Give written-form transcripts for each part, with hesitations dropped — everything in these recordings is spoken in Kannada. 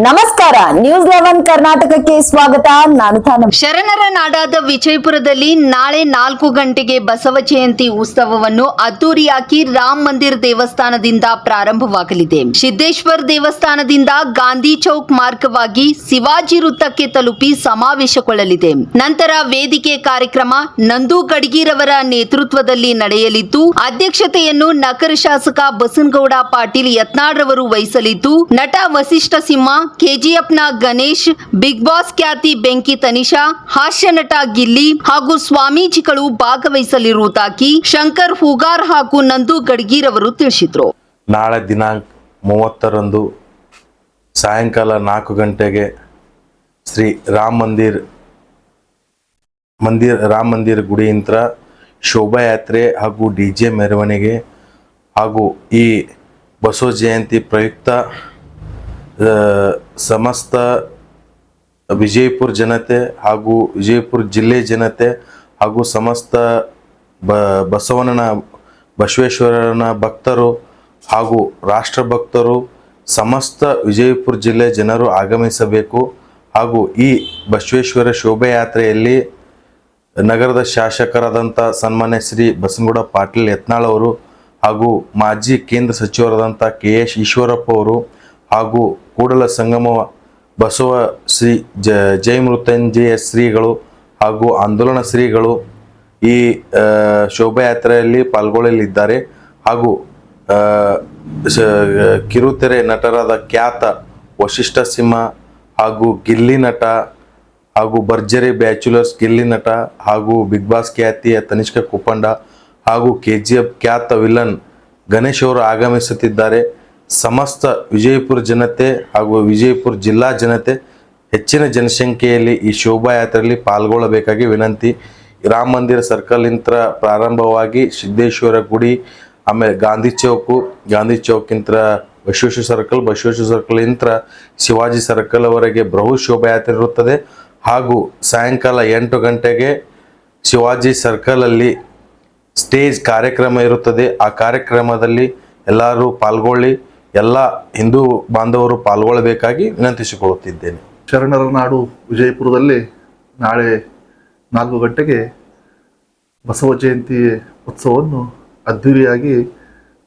ನಮಸ್ಕಾರ, ನ್ಯೂಸ್ 11 ಕರ್ನಾಟಕಕ್ಕೆ ಸ್ವಾಗತ. ನಾನು ತಾನಮ್ಮ. ಶರಣರ ನಾಡಾದ ವಿಜಯಪುರದಲ್ಲಿ ನಾಳೆ 4 ಗಂಟೆಗೆ ಬಸವ ಜಯಂತಿ ಉತ್ಸವವನ್ನು ಅದ್ದೂರಿಯಾಗಿ ರಾಮ ಮಂದಿರ ದೇವಸ್ಥಾನದಿಂದ ಪ್ರಾರಂಭವಾಗಲಿದೆ. ಸಿದ್ದೇಶ್ವರ ದೇವಸ್ಥಾನದಿಂದ ಗಾಂಧಿ ಚೌಕ್ ಮಾರ್ಗವಾಗಿ ಶಿವಾಜಿ ವೃತ್ತಕ್ಕೆ ತಲುಪಿ ಸಮಾವೇಶಗೊಳ್ಳಲಿದೆ. ನಂತರ ವೇದಿಕೆ ಕಾರ್ಯಕ್ರಮ ನಂದು ಗಡ್ಗಿರವರ ನೇತೃತ್ವದಲ್ಲಿ ನಡೆಯಲಿದ್ದು, ಅಧ್ಯಕ್ಷತೆಯನ್ನು ನಗರ ಶಾಸಕ ಬಸನಗೌಡ ಪಾಟೀಲ್ ಯತ್ನಾಳ್ ವಹಿಸಲಿದ್ದು, ನಟ ವಸಿಷ್ಠ ಸಿಂಹ, ಕೆಜಿಎಫ್ನ ಗಣೇಶ್, ಬಿಗ್ ಬಾಸ್ ಖ್ಯಾತಿ ಬೆಂಕಿ ತನಿಷಾ, ಹಾಸ್ಯ ನಟ ಗಿಲ್ಲಿ ಹಾಗೂ ಸ್ವಾಮೀಜಿಗಳು ಭಾಗವಹಿಸಲಿರುವುದಾಗಿ ಶಂಕರ್ ಹೂಗಾರ್ ಹಾಗೂ ನಂದು ಗಡ್ಗಿರವರು ತಿಳಿಸಿದರು. ನಾಳೆ ದಿನಾಂಕ 30ರಂದು ಸಾಯಂಕಾಲ 4 ಗಂಟೆಗೆ ಶ್ರೀ ರಾಮ ಮಂದಿರ ಗುಡಿಯಿಂದ ಶೋಭಾಯಾತ್ರೆ ಹಾಗೂ ಡಿಜೆ ಮೆರವಣಿಗೆ ಹಾಗೂ ಈ ಬಸವ ಜಯಂತಿ ಪ್ರಯುಕ್ತ ಸಮಸ್ತ ವಿಜಯಪುರ ಜನತೆ ಹಾಗೂ ವಿಜಯಪುರ ಜಿಲ್ಲೆ ಜನತೆ ಹಾಗೂ ಸಮಸ್ತ ಬಸವೇಶ್ವರನ ಭಕ್ತರು ಹಾಗೂ ರಾಷ್ಟ್ರ ಭಕ್ತರು ಸಮಸ್ತ ವಿಜಯಪುರ ಜಿಲ್ಲೆ ಜನರು ಆಗಮಿಸಬೇಕು. ಹಾಗೂ ಈ ಬಸವೇಶ್ವರ ಶೋಭಾಯಾತ್ರೆಯಲ್ಲಿ ನಗರದ ಶಾಸಕರಾದಂಥ ಸನ್ಮಾನ್ಯ ಶ್ರೀ ಬಸನಗೌಡ ಪಾಟೀಲ್ ಯತ್ನಾಳ್ ಅವರು ಹಾಗೂ ಮಾಜಿ ಕೇಂದ್ರ ಸಚಿವರಾದಂಥ KS ಈಶ್ವರಪ್ಪ ಅವರು ಹಾಗೂ ಕೂಡಲ ಸಂಗಮ ಬಸವ ಶ್ರೀ ಜೈ ಮೃತ್ಯುಂಜಯ ಶ್ರೀಗಳು ಹಾಗೂ ಆಂದೋಲನ ಶ್ರೀಗಳು ಈ ಶೋಭಾಯಾತ್ರೆಯಲ್ಲಿ ಪಾಲ್ಗೊಳ್ಳಲಿದ್ದಾರೆ. ಹಾಗೂ ಕಿರುತೆರೆ ನಟರಾದ ಖ್ಯಾತ ವಸಿಷ್ಠ ಸಿಂಹ ಹಾಗೂ ಗಿಲ್ಲಿ ನಟ ಹಾಗೂ ಭರ್ಜರಿ ಬ್ಯಾಚುಲರ್ಸ್ ಗಿಲ್ಲಿ ನಟ ಹಾಗೂ ಬಿಗ್ ಬಾಸ್ ಖ್ಯಾತಿಯ ತನಿಷ್ಕಾ ಕುಪ್ಪಂಡ ಹಾಗೂ KGF ಖ್ಯಾತ ವಿಲನ್ ಗಣೇಶ್ ಅವರು ಆಗಮಿಸುತ್ತಿದ್ದಾರೆ. ಸಮಸ್ತ ವಿಜಯಪುರ ಜನತೆ ಹಾಗೂ ವಿಜಯಪುರ ಜಿಲ್ಲಾ ಜನತೆ ಹೆಚ್ಚಿನ ಜನಸಂಖ್ಯೆಯಲ್ಲಿ ಈ ಶೋಭಾಯಾತ್ರೆಯಲ್ಲಿ ಪಾಲ್ಗೊಳ್ಳಬೇಕಾಗಿ ವಿನಂತಿ. ರಾಮ ಮಂದಿರ ಸರ್ಕಲ್ ಇಂದ ಪ್ರಾರಂಭವಾಗಿ ಸಿದ್ದೇಶ್ವರ ಗುಡಿ, ಆಮೇಲೆ ಗಾಂಧಿ ಚೌಕಿಂದ ಬಸವೇಶ್ವರ ಸರ್ಕಲ್ ಇಂದ ಶಿವಾಜಿ ಸರ್ಕಲ್ ವರೆಗೆ ಬೃಹತ್ ಶೋಭಾಯಾತ್ರೆ ಇರುತ್ತದೆ. ಹಾಗೂ ಸಾಯಂಕಾಲ 8 ಗಂಟೆಗೆ ಶಿವಾಜಿ ಸರ್ಕಲ್ ಅಲ್ಲಿ ಸ್ಟೇಜ್ ಕಾರ್ಯಕ್ರಮ ಇರುತ್ತದೆ. ಆ ಕಾರ್ಯಕ್ರಮದಲ್ಲಿ ಎಲ್ಲರೂ ಪಾಲ್ಗೊಳ್ಳಿ, ಎಲ್ಲ ಹಿಂದೂ ಬಾಂಧವರು ಪಾಲ್ಗೊಳ್ಳಬೇಕಾಗಿ ವಿನಂತಿಸಿಕೊಳ್ಳುತ್ತಿದ್ದೇನೆ. ಶರಣರ ನಾಡು ವಿಜಯಪುರದಲ್ಲಿ ನಾಳೆ 4 ಗಂಟೆಗೆ ಬಸವ ಜಯಂತಿ ಉತ್ಸವವನ್ನು ಅದ್ದೂರಿಯಾಗಿ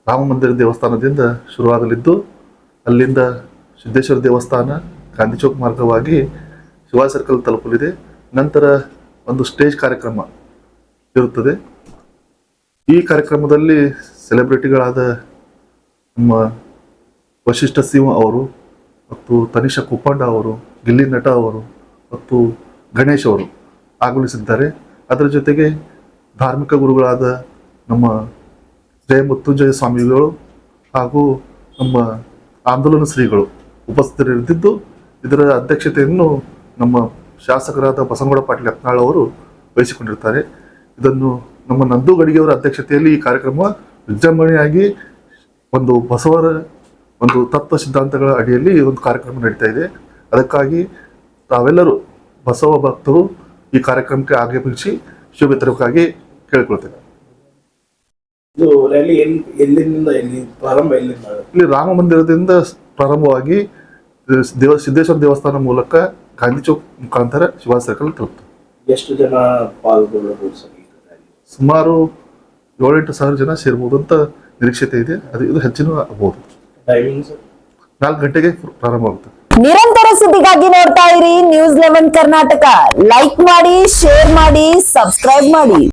ರಾಮ ಮಂದಿರ ದೇವಸ್ಥಾನದಿಂದ ಶುರುವಾಗಲಿದ್ದು, ಅಲ್ಲಿಂದ ಸಿದ್ದೇಶ್ವರ ದೇವಸ್ಥಾನ, ಗಾಂಧಿ ಚೌಕ್ ಮಾರ್ಗವಾಗಿ ಶಿವಾಜಿ ಸರ್ಕಲ್ ತಲುಪಲಿದೆ. ನಂತರ ಒಂದು ಸ್ಟೇಜ್ ಕಾರ್ಯಕ್ರಮ ಇರುತ್ತದೆ. ಈ ಕಾರ್ಯಕ್ರಮದಲ್ಲಿ ಸೆಲೆಬ್ರಿಟಿಗಳಾದ ನಮ್ಮ ವಸಿಷ್ಠ ಸಿಂಹ ಅವರು ಮತ್ತು ತನಿಷಾ ಕುಪ್ಪಂಡ ಅವರು, ಗಿಲ್ಲಿ ನಟ ಅವರು ಮತ್ತು ಗಣೇಶ್ ಅವರು ಆಗಮಿಸಿದ್ದಾರೆ. ಅದರ ಜೊತೆಗೆ ಧಾರ್ಮಿಕ ಗುರುಗಳಾದ ನಮ್ಮ ಜಯ ಮೃತ್ಯುಂಜಯ ಸ್ವಾಮಿಗಳು ಹಾಗೂ ನಮ್ಮ ಆಂದೋಲನ ಶ್ರೀಗಳು ಉಪಸ್ಥಿತರಿದ್ದು, ಇದರ ಅಧ್ಯಕ್ಷತೆಯನ್ನು ನಮ್ಮ ಶಾಸಕರಾದ ಬಸನಗೌಡ ಪಾಟೀಲ್ ಯತ್ನಾಳ್ ಅವರು ವಹಿಸಿಕೊಂಡಿರ್ತಾರೆ. ಇದನ್ನು ನಮ್ಮ ನಂದು ಗಡಿಗೆಯವರ ಅಧ್ಯಕ್ಷತೆಯಲ್ಲಿ ಈ ಕಾರ್ಯಕ್ರಮ ವಿಜೃಂಭಣೆಯಾಗಿ ಒಂದು ಬಸವರ ಒಂದು ತತ್ವ ಸಿದ್ಧಾಂತಗಳ ಅಡಿಯಲ್ಲಿ ಒಂದು ಕಾರ್ಯಕ್ರಮ ನಡೀತಾ ಇದೆ. ಅದಕ್ಕಾಗಿ ತಾವೆಲ್ಲರೂ ಬಸವ ಭಕ್ತರು ಈ ಕಾರ್ಯಕ್ರಮಕ್ಕೆ ಆಗಮಿಸಿ ಶುಭ ತರಬೇಕಾಗಿ ಕೇಳಿಕೊಳ್ತೇನೆ. ಇಲ್ಲಿ ರಾಮ ಮಂದಿರದಿಂದ ಪ್ರಾರಂಭವಾಗಿ ಸಿದ್ದೇಶ್ವರ ದೇವಸ್ಥಾನ ಮೂಲಕ ಗಾಂಧಿ ಚೌಕ್ ಮುಖಾಂತರ ಶಿವಾಜಿ ಸರ್ಕಲ್ ತಲುಪ್ತದೆ. ಎಷ್ಟು ಜನ ಪಾಲ್ಗೊಳ್ಳಬಹುದು? ಸುಮಾರು 7-8 ಸಾವಿರ ಜನ ಸೇರ್ಬೋದು ಅಂತ ನಿರೀಕ್ಷತೆ ಇದೆ. ಇದು ಹೆಚ್ಚಿನ ಆಗಬಹುದು. 4 ಗಂಟೆಗೆ ಪ್ರಾರಂಭ ಆಗುತ್ತೆ. ನಿರಂತರ ಸುದ್ದಿಗಾಗಿ ನೋಡ್ತಾ ಇರಿ ನ್ಯೂಸ್ 11 ಕರ್ನಾಟಕ. ಲೈಕ್ ಮಾಡಿ, ಶೇರ್ ಮಾಡಿ, ಸಬ್ಸ್ಕ್ರೈಬ್ ಮಾಡಿ.